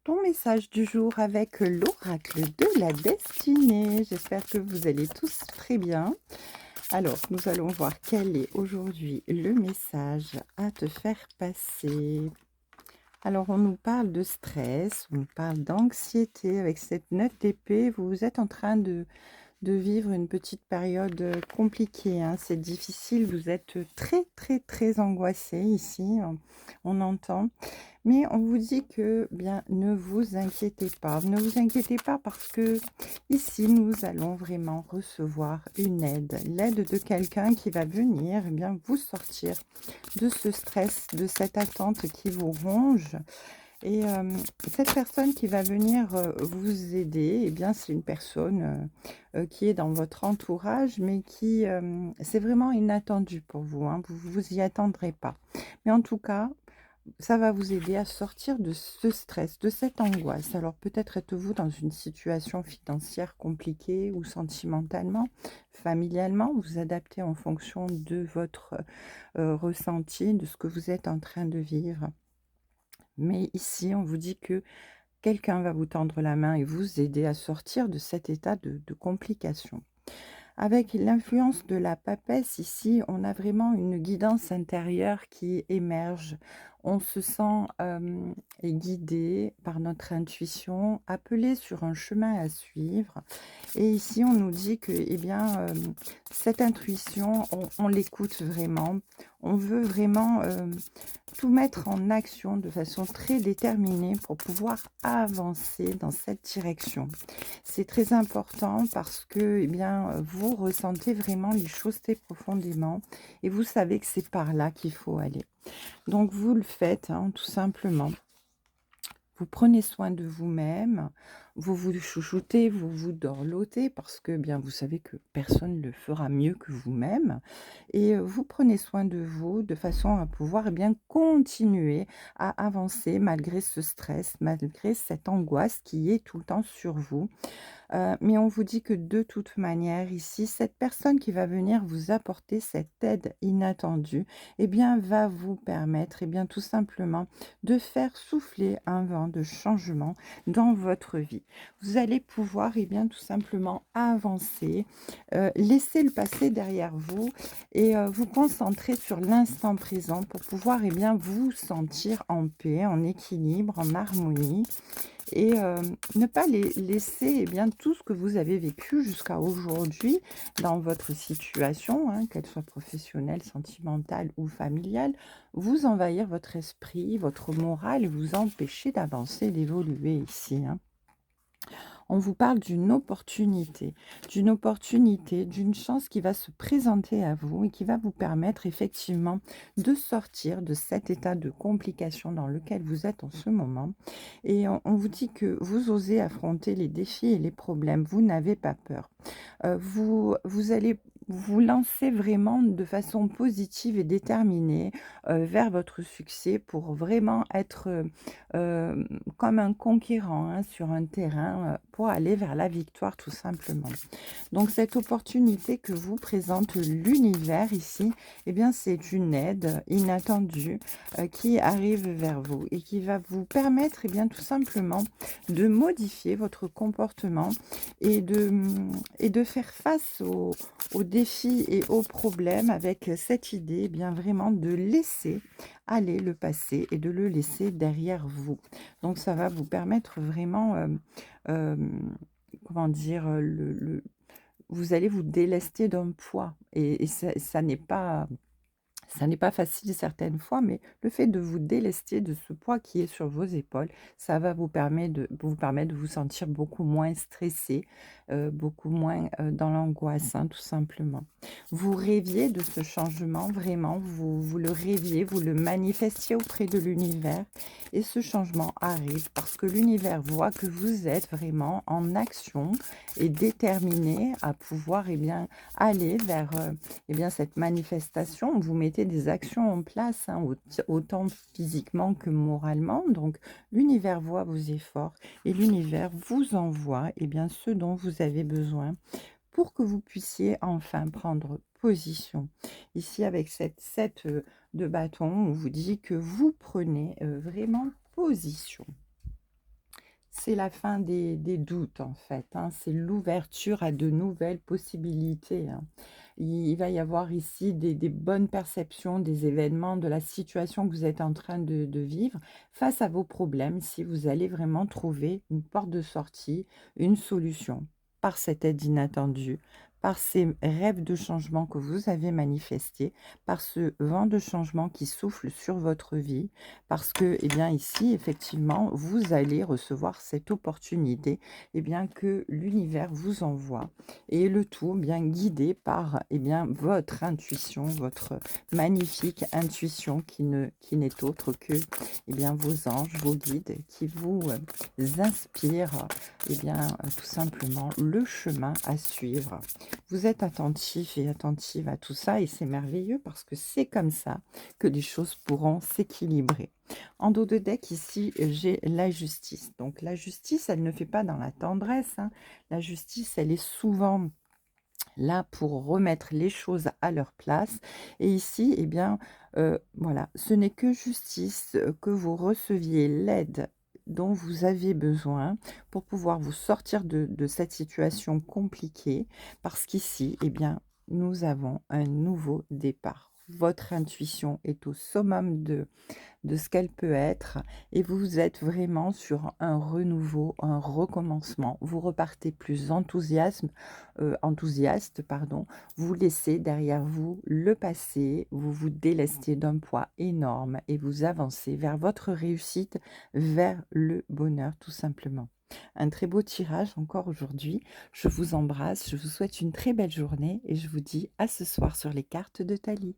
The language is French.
ton message du jour avec l'oracle de la destinée. J'espère que vous allez tous très bien. Alors, nous allons voir quel est aujourd'hui le message à te faire passer. Alors, on nous parle de stress, on nous parle d'anxiété avec cette note d'épée. Vous êtes en train de vivre une petite période, compliquée, hein. C'est difficile, vous êtes très, très, très angoissé ici, on entend. Mais on vous dit que, bien, ne vous inquiétez pas. Ne vous inquiétez pas parce que ici, nous allons vraiment recevoir une aide. L'aide de quelqu'un qui va venir, eh bien, vous sortir de ce stress, de cette attente qui vous ronge. Et cette personne qui va venir, vous aider, eh bien, c'est une personne, qui est dans votre entourage, mais qui, c'est vraiment inattendu pour vous, hein. Vous vous y attendrez pas. Mais en tout cas, ça va vous aider à sortir de ce stress, de cette angoisse. Alors peut-être êtes-vous dans une situation financière compliquée ou sentimentalement, familialement, vous adaptez en fonction de votre, ressenti, de ce que vous êtes en train de vivre. Mais ici, on vous dit que quelqu'un va vous tendre la main et vous aider à sortir de cet état de complication. Avec l'influence de la papesse ici, on a vraiment une guidance intérieure qui émerge. On se sent guidé par notre intuition, appelé sur un chemin à suivre. Et ici, on nous dit que, eh bien, cette intuition, on l'écoute vraiment. On veut vraiment tout mettre en action de façon très déterminée pour pouvoir avancer dans cette direction. C'est très important parce que, eh bien, vous ressentez vraiment les choses très profondément et vous savez que c'est par là qu'il faut aller. Donc vous le faites, hein, tout simplement. Vous prenez soin de vous-même, vous vous chouchoutez, vous vous dorlotez parce que, bien, vous savez que personne ne le fera mieux que vous-même et vous prenez soin de vous de façon à pouvoir, eh bien, continuer à avancer malgré ce stress, malgré cette angoisse qui est tout le temps sur vous. Mais on vous dit que de toute manière ici, cette personne qui va venir vous apporter cette aide inattendue, eh bien, va vous permettre, eh bien, tout simplement de faire souffler un vent de changement dans votre vie. Vous allez pouvoir, eh bien, tout simplement avancer, laisser le passé derrière vous et vous concentrer sur l'instant présent pour pouvoir, eh bien, vous sentir en paix, en équilibre, en harmonie et ne pas laisser, eh bien, tout ce que vous avez vécu jusqu'à aujourd'hui dans votre situation, hein, qu'elle soit professionnelle, sentimentale ou familiale, vous envahir votre esprit, votre morale et vous empêcher d'avancer, d'évoluer ici, hein. On vous parle d'une opportunité, d'une chance qui va se présenter à vous et qui va vous permettre effectivement de sortir de cet état de complication dans lequel vous êtes en ce moment. Et on vous dit que vous osez affronter les défis et les problèmes, vous n'avez pas peur. Vous allez vous lancer vraiment de façon positive et déterminée, vers votre succès pour vraiment être, comme un conquérant, hein, sur un terrain, pour aller vers la victoire tout simplement. Donc cette opportunité que vous présente l'univers ici, eh bien c'est une aide inattendue, qui arrive vers vous et qui va vous permettre, eh bien tout simplement de modifier votre comportement et de faire face aux défis et aux problèmes avec cette idée, eh bien vraiment de laisser aller le passé et de le laisser derrière vous. Donc ça va vous permettre vraiment, comment dire? Le vous allez vous délester d'un poids et ça n'est pas facile certaines fois, mais le fait de vous délester de ce poids qui est sur vos épaules, ça va vous permettre de vous sentir beaucoup moins stressé, beaucoup moins, dans l'angoisse, hein, tout simplement. Vous rêviez de ce changement, vraiment, vous le rêviez, vous le manifestiez auprès de l'univers et ce changement arrive parce que l'univers voit que vous êtes vraiment en action et déterminé à pouvoir, eh bien, aller vers, eh bien, cette manifestation. Vous mettez des actions en place, hein, autant physiquement que moralement. Donc, l'univers voit vos efforts et l'univers vous envoie, eh bien, ce dont vous avez besoin pour que vous puissiez enfin prendre position. Ici, avec cette 7 de bâton, on vous dit que vous prenez vraiment position. c'est la fin des doutes en fait, hein. C'est l'ouverture à de nouvelles possibilités, hein. Il va y avoir ici des bonnes perceptions des événements, de la situation que vous êtes en train de vivre face à vos problèmes, si vous allez vraiment trouver une porte de sortie, une solution par cette aide inattendue, par ces rêves de changement que vous avez manifestés, par ce vent de changement qui souffle sur votre vie, parce que, eh bien, ici, effectivement, vous allez recevoir cette opportunité, eh bien, que l'univers vous envoie, et le tout bien guidé par, eh bien, votre intuition, votre magnifique intuition qui n'est autre que, eh bien, vos anges, vos guides qui vous inspirent, eh bien, tout simplement le chemin à suivre. Vous êtes attentif et attentive à tout ça et c'est merveilleux parce que c'est comme ça que les choses pourront s'équilibrer. En dos de deck, ici, j'ai la justice. Donc la justice, elle ne fait pas dans la tendresse, hein. La justice, elle est souvent là pour remettre les choses à leur place. Et ici, eh bien, voilà, ce n'est que justice que vous receviez l'aide dont vous avez besoin pour pouvoir vous sortir de cette situation compliquée. Parce qu'ici, eh bien, nous avons un nouveau départ. Votre intuition est au summum de ce qu'elle peut être et vous êtes vraiment sur un renouveau, un recommencement. Vous repartez plus enthousiaste, pardon. Vous laissez derrière vous le passé, vous vous délestez d'un poids énorme et vous avancez vers votre réussite, vers le bonheur tout simplement. Un très beau tirage encore aujourd'hui. Je vous embrasse, je vous souhaite une très belle journée et je vous dis à ce soir sur les cartes de Thalie.